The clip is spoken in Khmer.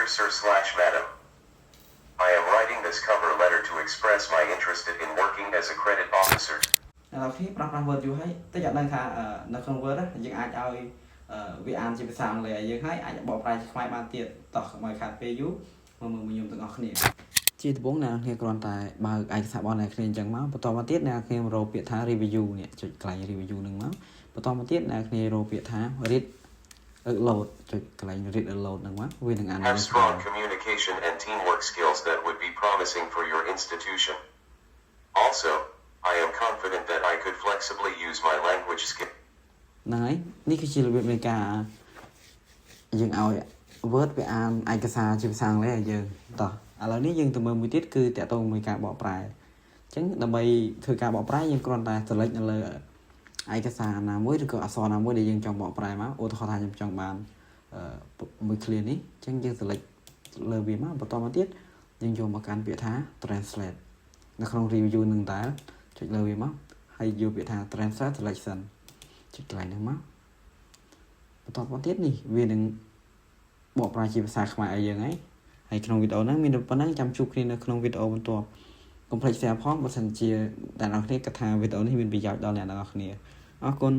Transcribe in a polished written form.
Dear Sir/Madam, I am writing this cover letter to express my interest in working as a credit officer. เราที่ปรับ word อยู่ให้แต่อย่างนั้นค่ะในក្នុង word យើងអាចឲ្យវាអានជាភាសាអង់គ្លេសយើងឲ្យអាចបកប្រែជាខ្មែរបានទៀតតោះមកខាត់ពេលយូរមើលខ្ញុំទាំងអស់គ្នាជាដំបូងអ្នកគ្នាគ្រាន់តែបើកឯកសាររបស់អ្នកគ្នាអញ្ចឹងមកបន្តមកទៀតអ្នកគ្នារកពាក្យថា review នេះចុចកន្លែង review នឹងមកបន្តមកទៀតអ្នកគ្នារកពាក្យថា read upload ចុចកន្លែង read upload ហ្នឹងមកវានឹងអាន Have strong communication and teamwork skills that would be promising for your institution. Also, I am confident that I could flexibly use my language skills. ហ្នឹងហើយនេះគឺជារបៀបនៃការយើងឲ្យ word វាអានឯកសារជាភាសាអង់គ្លេសឲ្យយើងតោះឥឡូវនេះយើងទៅមើលមួយទៀតគឺតកតងមួយការបកប្រែអញ្ចឹងដើម្បីធ្វើការបកប្រែយើងគ្រាន់តែ select នៅលើឯកសារណាមួយឬក៏អក្សរណាមួយដែលយើងចង់បកប្រែមកឧទាហរណ៍ថាខ្ញុំចង់បានមួយ clear នេះអញ្ចឹងយើង select លើវាមកបន្តមកទៀតយើងយកមកកាន់ពាក្យថា translate នៅក្នុង review នឹងដែរចុចលើវាមកហើយយកពាក្យថា translate selection ចុចកន្លែងហ្នឹងមកបន្តមកទៀតនេះវានឹងបកប្រែជាភាសាខ្មែរឲ្យយើងហើយក្នុងវីដេអូហ្នឹងមានប៉ុណ្ណឹងចាំជួបគ្នានៅក្នុងវីដេអូបន្ទាប់កុំភ្លេច share ផងបើសិនជាអ្នកនរគ្នាគិតថាវីដេអូនេះមានប្រយោជន៍ដល់អ្នកនរគ្នាអរគុណ